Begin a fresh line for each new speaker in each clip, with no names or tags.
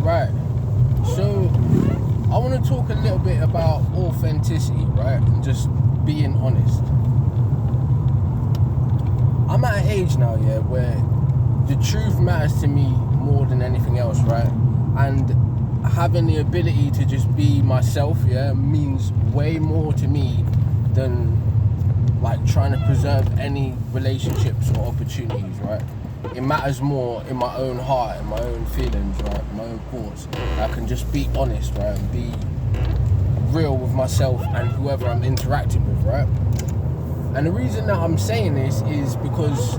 Right. So I want to talk a little bit about authenticity, right? And just being honest. I'm at an age now, yeah, where the truth matters to me more than anything else, right? And having the ability to just be myself, yeah, means way more to me than like trying to preserve any relationships or opportunities, right? It matters more in my own heart, in my own feelings, right? My own thoughts. I can just be honest, right? And be real with myself and whoever I'm interacting with, right? And the reason that I'm saying this is because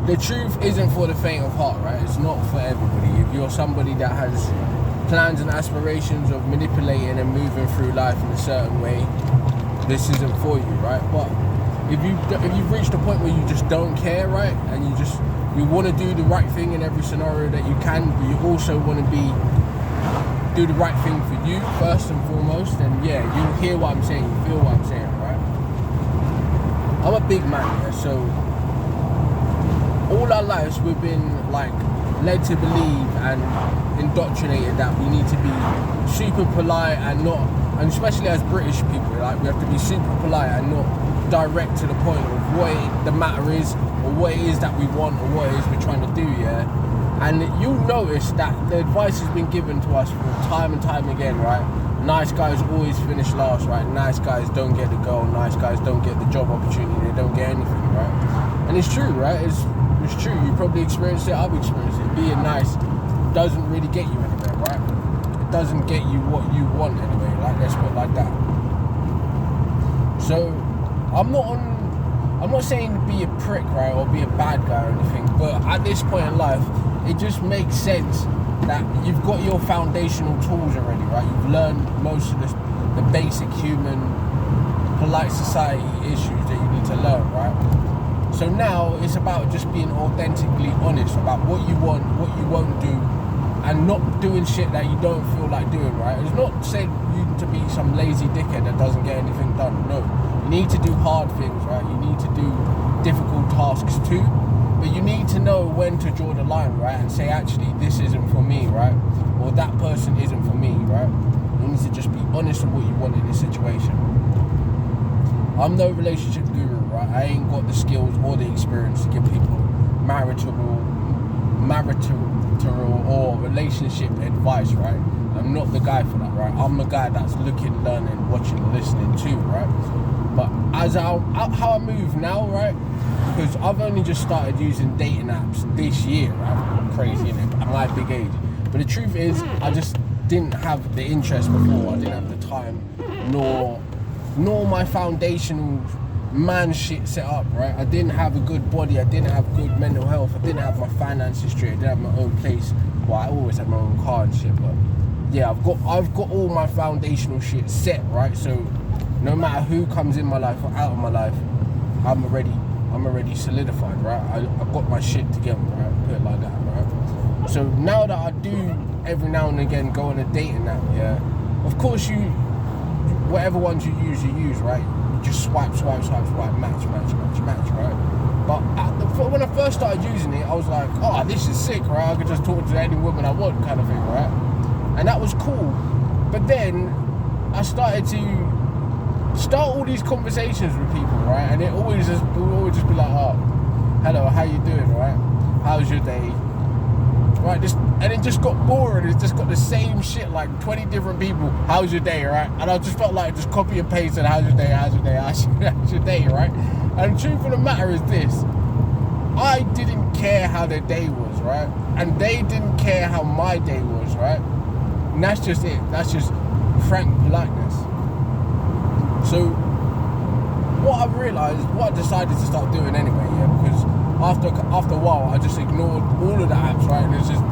the truth isn't for the faint of heart, right? It's not for everybody. If you're somebody that has plans and aspirations of manipulating and moving through life in a certain way, this isn't for you, right? But if you've reached a point where you just don't care, right, and you want to do the right thing in every scenario that you can, but you also want to do the right thing for you first and foremost, then yeah, you hear what I'm saying, you feel what I'm saying, right? I'm a big man, yeah, so all our lives we've been like led to believe and indoctrinated that we need to be super polite and not, and especially as British people, like we have to be super polite and not direct to the point of what the matter is or what it is that we want or what it is we're trying to do, yeah? And you'll notice that the advice has been given to us time and time again, right? Nice guys always finish last, right? Nice guys don't get the girl, nice guys don't get the job opportunity, they don't get anything, right? And it's true, right? It's true. You probably experienced it, I've experienced it. Being nice doesn't really get you anywhere, right? It doesn't get you what you want anyway, like let's put it like that. So I'm not saying to be a prick, right, or be a bad guy or anything, but at this point in life, it just makes sense that you've got your foundational tools already, right? You've learned most of the basic human, polite society issues that you need to learn, right? So now it's about just being authentically honest about what you want, what you won't do, and not doing shit that you don't feel like doing, right? It's not saying you to be some lazy dickhead that doesn't get anything done, no. You need to do hard things, right? You need to do difficult tasks too, but you need to know when to draw the line, right? And say, actually, this isn't for me, right? Or that person isn't for me, right? You need to just be honest with what you want in this situation. I'm no relationship guru, right? I ain't got the skills or the experience to give people marital or relationship advice, right? I'm not the guy for that, right? I'm the guy that's looking, learning, watching, listening too, right? But as how I move now, right? Because I've only just started using dating apps this year, right? Crazy, innit? At my big age. But the truth is, I just didn't have the interest before. I didn't have the time, nor my foundational man shit set up, right? I didn't have a good body, I didn't have good mental health, I didn't have my finances straight, I didn't have my own place. Well, I always had my own car and shit, but yeah, I've got all my foundational shit set, right? So no matter who comes in my life or out of my life, I'm already solidified, right? I've got my shit together, right? Put it like that, right? So now that I do every now and again go on a dating app, yeah, of course whatever ones you use, right? You just swipe, match, right? But when I first started using it, I was like, oh, this is sick, right? I could just talk to any woman I want, kind of thing, right? And that was cool. But then I started to start all these conversations with people, right? And it always just be like, oh, hello, how you doing, right? How's your day? Right, and it just got boring. It's just got the same shit, like 20 different people. How's your day, right? And I just felt like just copy and paste and how's your day, how's your day, right? And the truth of the matter is this: I didn't care how their day was, right? And they didn't care how my day was, right? And that's just it. That's just frank politeness. So what I decided to start doing anyway, yeah, because after a while I just ignored all of the apps, right? And there's just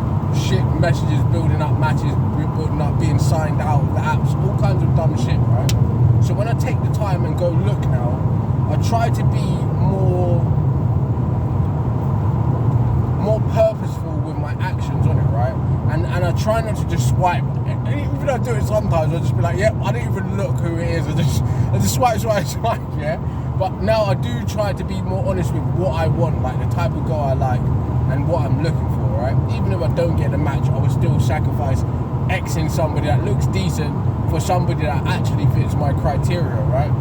shit messages building up, matches building up, being signed out of the apps, all kinds of dumb shit, right? So when I take the time and go look now, I try to be more purposeful with my actions on it, right? And I try not to just swipe. And even though I do it sometimes, I'll just be like, yep, I don't even look who it is. I just swipe, yeah? But now I do try to be more honest with what I want, like the type of girl I like and what I'm looking for, right? Even if I don't get the match, I will still sacrifice Xing somebody that looks decent for somebody that actually fits my criteria, right?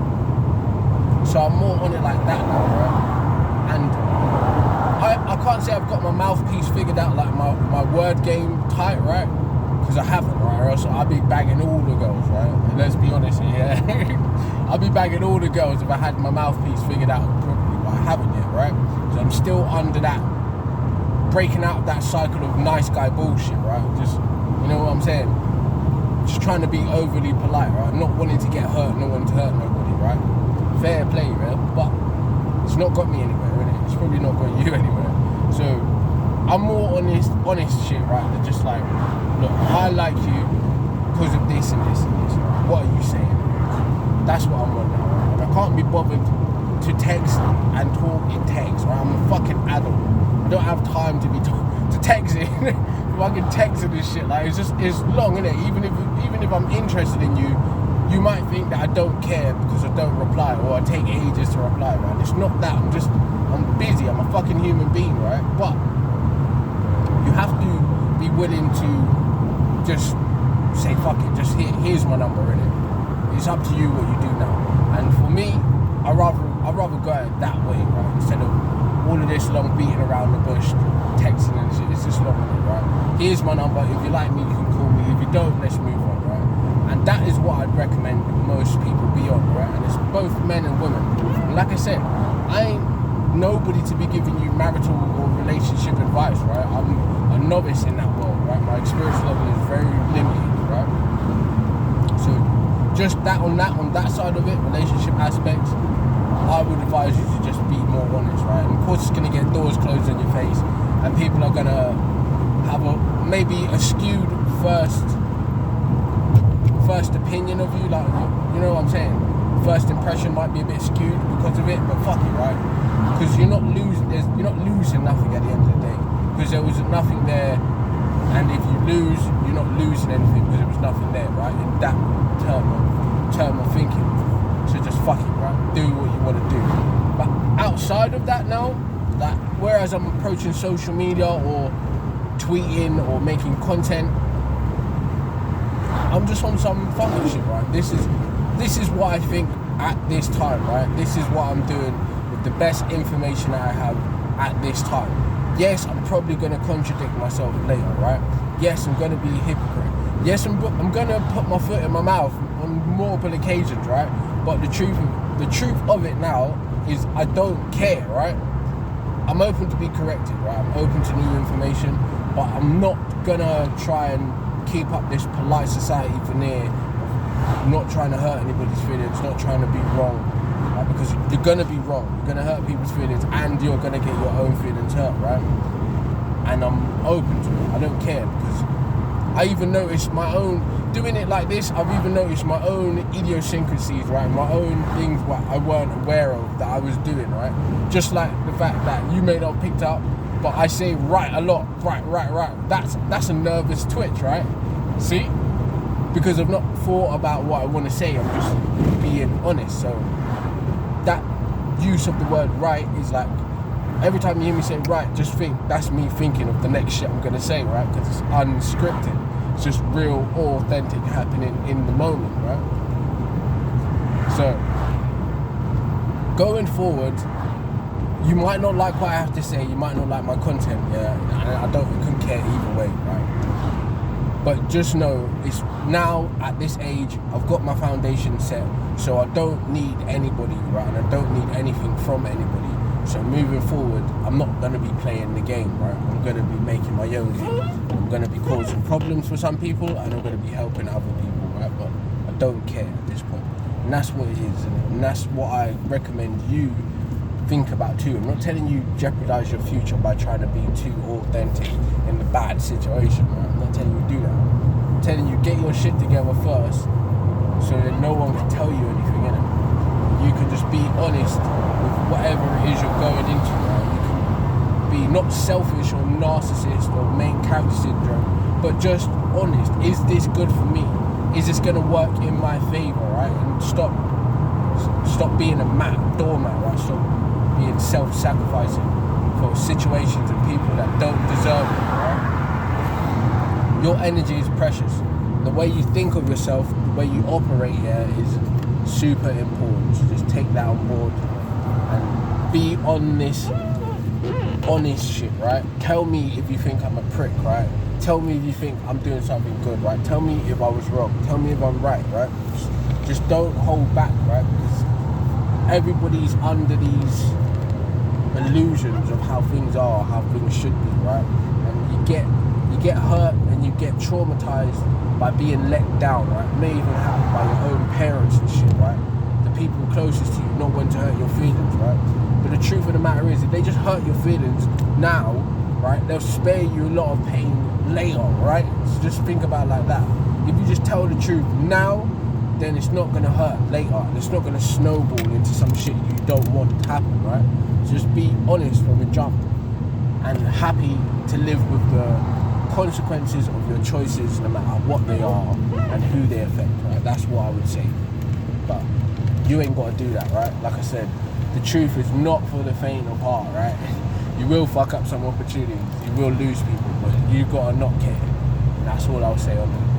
So I'm more on it like that now, right? And I can't say I've got my mouthpiece figured out, like my word game tight, right? Because I haven't, right? Or else I'd be bagging all the girls, right? And let's be honest here, I'd be bagging all the girls if I had my mouthpiece figured out properly, but I haven't yet, right? So I'm still under that, breaking out of that cycle of nice guy bullshit, right? Just, you know what I'm saying? Just trying to be overly polite, right? Not wanting to get hurt, not wanting to hurt nobody, right? Fair play, right? But it's not got me anywhere, innit? It's probably not got you anywhere. So I'm more honest shit, right? They're just like, look, I like you because of this and this and this. Right? What are you saying? That's what I'm on now, right? And I can't be bothered to text and talk in text, right? I'm a fucking adult. I don't have time to be to texting. Fucking texting this shit, like it's long, innit? Even if I'm interested in you, you might think that I don't care because I don't reply or I take ages to reply, right? It's not that. I'm busy. I'm a fucking human being, right? But you have to be willing to just say fuck it. Just here's my number, innit? It's up to you what you do now. And for me, I rather go that way, right? Instead of all of this long beating around the bush, texting and shit. It's just long, right? Here's my number. If you like me, you can call me. If you don't, let's move on, right? And that is what I'd recommend most people be on, right? And it's both men and women. And like I said, I ain't nobody to be giving you marital or relationship advice, right? I'm a novice in that world, right? My experience level is very limited, right? So just that on that side of it, relationship aspects, I would advise you to just be more honest, right? And of course it's gonna get doors closed in your face and people are gonna have maybe a skewed first opinion of you, like, you know what I'm saying? First impression might be a bit skewed because of it, but fuck it, right? Because you're not losing nothing at the end of the day, because there was nothing there, and if you lose, you're not losing anything because there was nothing there, right? In that term of thinking. So just fuck it, right? Do what you want to do. But outside of that now, like, whereas I'm approaching social media or tweeting or making content, I'm just on some fucking shit, right? This is what I think at this time, right? This is what I'm doing with the best information I have at this time. Yes, I'm probably going to contradict myself later, right? Yes, I'm going to be a hypocrite. Yes, I'm going to put my foot in my mouth on multiple occasions, right? But the truth of it now is I don't care, right? I'm open to be corrected, right? I'm open to new information, but I'm not going to try and keep up this polite society veneer, not trying to hurt anybody's feelings, not trying to be wrong, right? Because you're gonna be wrong, you're gonna hurt people's feelings, and you're gonna get your own feelings hurt, right? And I'm open to it. I don't care, because I even noticed my own doing it like this. I've even noticed my own idiosyncrasies, right? My own things what I weren't aware of that I was doing, right? Just like the fact that you may not have picked up, but I say right a lot, right. That's a nervous twitch, right? See? Because I've not thought about what I want to say. I'm just being honest. So that use of the word right is like, every time you hear me say right, just think that's me thinking of the next shit I'm gonna say, right? Because it's unscripted. It's just real, authentic happening in the moment, right? So going forward, you might not like what I have to say, you might not like my content, yeah, and I couldn't care either way, right? But just know, it's now at this age, I've got my foundation set, so I don't need anybody, right? And I don't need anything from anybody. So moving forward, I'm not going to be playing the game, right? I'm going to be making my own game. I'm going to be causing problems for some people, and I'm going to be helping other people, right? But I don't care at this point. And that's what it is, and that's what I recommend you think about too. I'm not telling you jeopardize your future by trying to be too authentic in the bad situation, right? I'm not telling you do that. I'm telling you get your shit together first, so that no one can tell you anything, innit? You can just be honest with whatever it is you're going into, right? You can be not selfish or narcissist or main character syndrome, but just honest. Is this good for me? Is this gonna work in my favor, right? And stop being a doormat, right? Stop being self-sacrificing for situations and people that don't deserve it, right? your energy is precious. The way you think of yourself, the way you operate here is super important. So just take that on board and be on this honest shit, right? Tell me if you think I'm a prick, right? Tell me if you think I'm doing something good, right? Tell me if I was wrong. Tell me if I'm right, right? Just don't hold back, right? Because everybody's under these illusions of how things are, how things should be, right? And you get hurt and you get traumatized by being let down, right? It may even happen by your own parents and shit, right? The people closest to you know when to hurt your feelings, right? But the truth of the matter is, if they just hurt your feelings now, right, they'll spare you a lot of pain later, right? So just think about it like that. If you just tell the truth now, then it's not gonna hurt later, and it's not gonna snowball into some shit you don't want to happen, right? So just be honest from the jump, and happy to live with the consequences of your choices, no matter what they are and who they affect, right? That's what I would say. But you ain't got to do that, right? Like I said, the truth is not for the faint of heart, right? You will fuck up some opportunities, you will lose people, but you got to not care. And that's all I'll say on that.